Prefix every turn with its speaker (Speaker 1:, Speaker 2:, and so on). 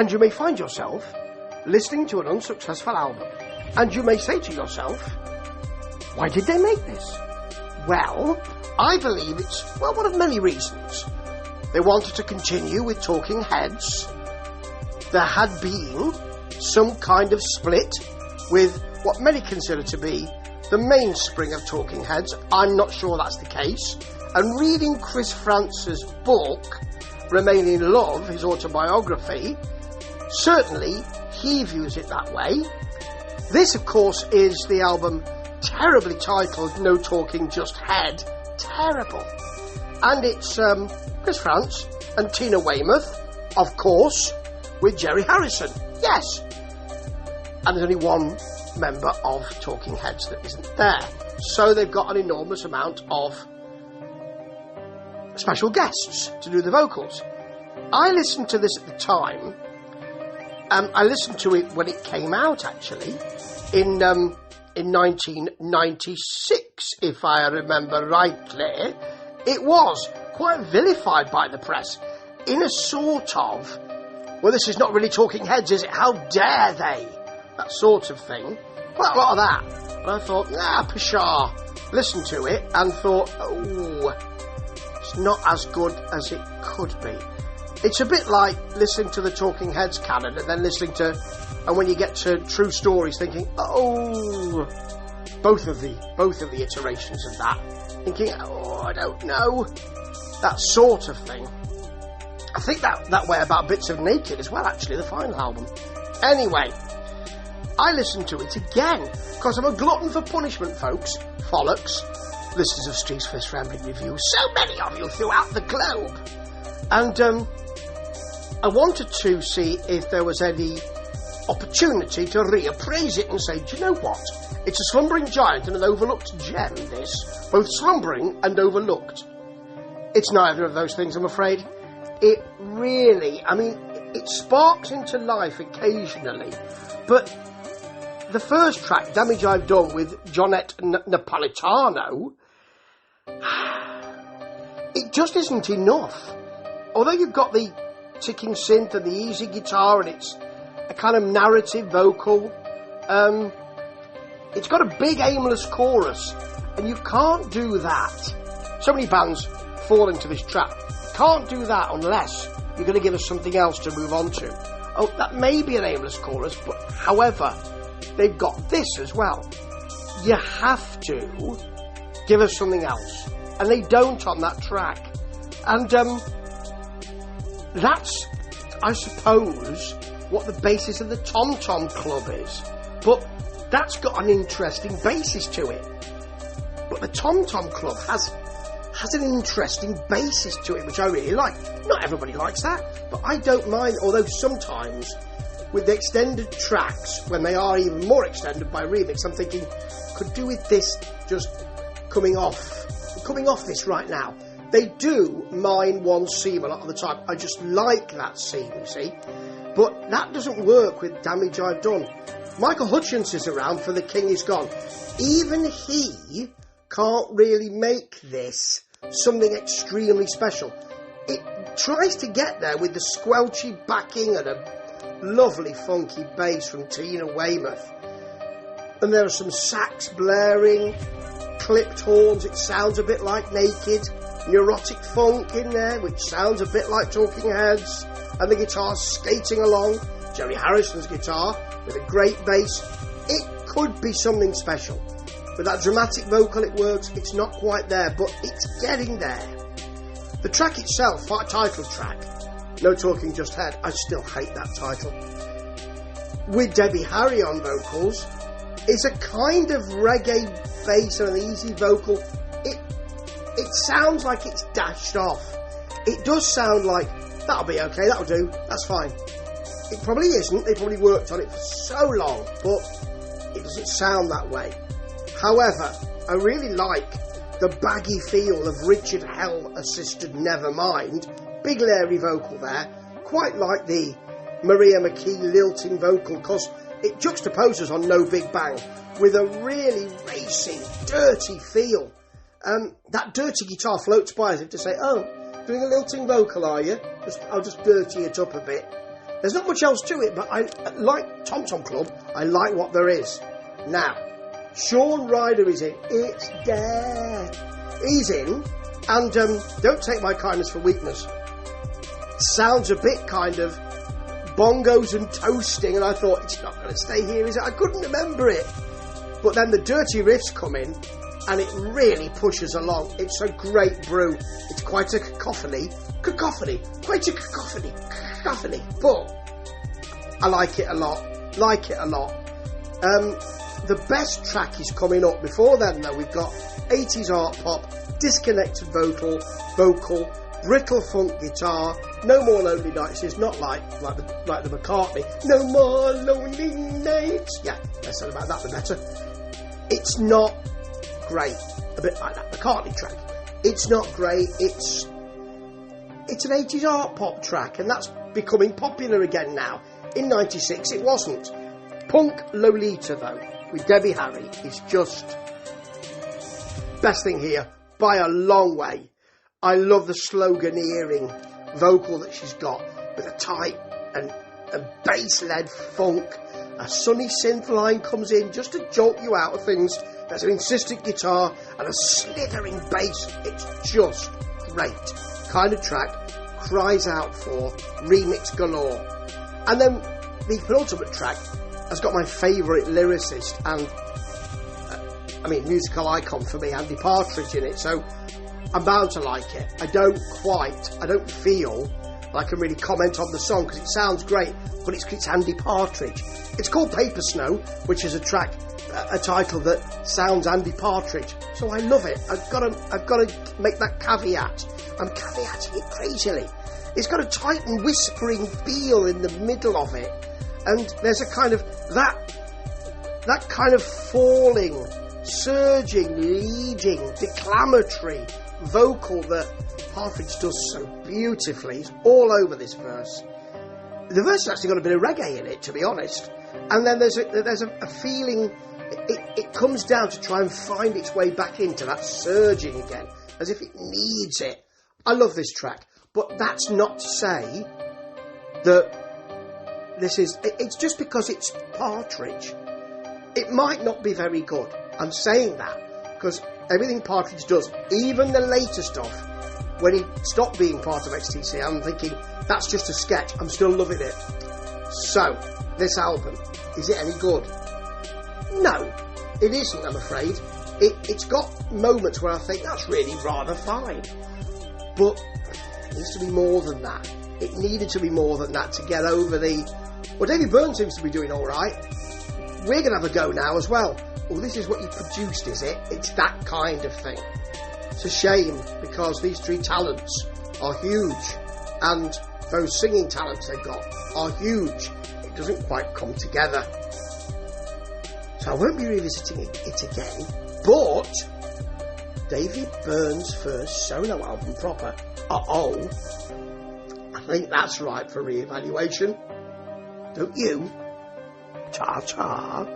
Speaker 1: And you may find yourself listening to an unsuccessful album, and you may say to yourself, why did they make this? Well, I believe it's, one of many reasons. They wanted to continue with Talking Heads. There had been some kind of split with what many consider to be the mainspring of Talking Heads. I'm not sure that's the case. And reading Chris France's book, Remain in Love, his autobiography, certainly he views it that way. This, of course, is the album terribly titled No Talking Just Head. Terrible. And it's Chris France and Tina Weymouth, of course, with Jerry Harrison. Yes. And there's only one member of Talking Heads that isn't there. So they've got an enormous amount of special guests to do the vocals. I listened to this at the time. I listened to it when it came out, actually, in 1996, if I remember rightly. It was quite vilified by the press in a sort of, well, this is not really Talking Heads, is it? How dare they? That sort of thing. Quite a lot of that. And I thought, pshaw. Listened to it and thought, it's not as good as it could be. It's a bit like listening to the Talking Heads canon and then listening to, and when you get to True Stories, thinking, both of the iterations of that, thinking, I don't know, that sort of thing. I think that way about Bits of Naked as well, actually, the final album. Anyway, I listened to it again, because I'm a glutton for punishment, folks, frolics, listeners of Steve's First Rambling Reviews, so many of you throughout the globe. And I wanted to see if there was any opportunity to reappraise it and say, do you know what? It's a slumbering giant and an overlooked gem, this. Both slumbering and overlooked. It's neither of those things, I'm afraid. It really, it sparks into life occasionally. But the first track, Damage I've Done, with Jonette Napolitano, it just isn't enough. Although you've got the ticking synth and the easy guitar and it's a kind of narrative vocal, it's got a big aimless chorus, and you can't do that. So many bands fall into this trap. Can't do that unless you're going to give us something else to move on to. Oh, that may be an aimless chorus, but however, they've got this as well. You have to give us something else, and they don't on that track. And that's, I suppose, what the basis of the Tom Tom Club is. But that's got an interesting basis to it. But the Tom Tom Club has an interesting basis to it, which I really like. Not everybody likes that, but I don't mind, although sometimes with the extended tracks, when they are even more extended by remix, I'm thinking, could do with this just coming off this right now. They do mine one seam a lot of the time. I just like that seam, you see. But that doesn't work with Damage I've Done. Michael Hutchence is around for The King Is Gone. Even he can't really make this something extremely special. It tries to get there with the squelchy backing and a lovely funky bass from Tina Weymouth. And there are some sax blaring, clipped horns. It sounds a bit like Naked. Neurotic funk in there, which sounds a bit like Talking Heads. And the guitar's skating along. Jerry Harrison's guitar with a great bass. It could be something special. With that dramatic vocal, it works. It's not quite there, but it's getting there. The track itself, title track, No Talking Just Head, I still hate that title, with Debbie Harry on vocals, is a kind of reggae bass and an easy vocal. It sounds like it's dashed off. It does sound like, that'll be okay, that'll do, that's fine. It probably isn't, they probably worked on it for so long, but it doesn't sound that way. However, I really like the baggy feel of Richard Hell-assisted Nevermind. Big Larry vocal there. Quite like the Maria McKee lilting vocal, because it juxtaposes on No Big Bang with a really racy, dirty feel. That dirty guitar floats by as if to say, oh, doing a lilting vocal, are you? I'll just dirty it up a bit. There's not much else to it, but I like Tom Tom Club. I like what there is. Now, Sean Ryder is in. It's there. He's in, and don't take my kindness for weakness. Sounds a bit kind of bongos and toasting, and I thought, it's not going to stay here, is it? I couldn't remember it. But then the dirty riffs come in, and it really pushes along. It's a great brew. It's quite a cacophony, quite a cacophony, but I like it a lot. The best track is coming up. Before then, though, we've got 80s art pop, disconnected vocal, brittle funk guitar, No More Lonely Nights is not like the McCartney. No more lonely nights. Yeah, less said about that, the better. It's not great. A bit like that McCartney track. It's not great. It's an 80s art pop track, and that's becoming popular again now. In 96 it wasn't. Punk Lolita, though, with Debbie Harry, is just best thing here by a long way. I love the sloganeering vocal that she's got, with a tight and bass-led funk. A sunny synth line comes in just to jolt you out of things. There's an insistent guitar and a slithering bass. It's just great. Kind of track, cries out for remix galore. And then the penultimate track has got my favourite lyricist and musical icon for me, Andy Partridge, in it, so I'm bound to like it. I don't feel I can really comment on the song because it sounds great, but it's Andy Partridge. It's called Paper Snow, which is a title that sounds Andy Partridge, so I love it. I've got to make that caveat. I'm caveating it crazily. It's got a tight and whispering feel in the middle of it, and there's a kind of that kind of falling, surging, leading, declamatory vocal that Partridge does so beautifully. He's all over this verse. The verse has actually got a bit of reggae in it, to be honest. And then there's a feeling, it comes down to try and find its way back into that surging again, as if it needs it. I love this track, but that's not to say that it's just because it's Partridge. It might not be very good. I'm saying that because everything Partridge does, even the later stuff, when he stopped being part of XTC, I'm thinking, that's just a sketch. I'm still loving it. So, this album, is it any good? No, it isn't, I'm afraid. It's got moments where I think, that's really rather fine. But it needs to be more than that. It needed to be more than that to get over well, David Byrne seems to be doing all right. We're going to have a go now as well. Well, this is what you produced, is it? It's that kind of thing. It's a shame, because these three talents are huge, and those singing talents they've got are huge. It doesn't quite come together. So I won't be revisiting it again, but David Byrne's first solo album proper, I think that's right for re-evaluation. Don't you? Ta-ta.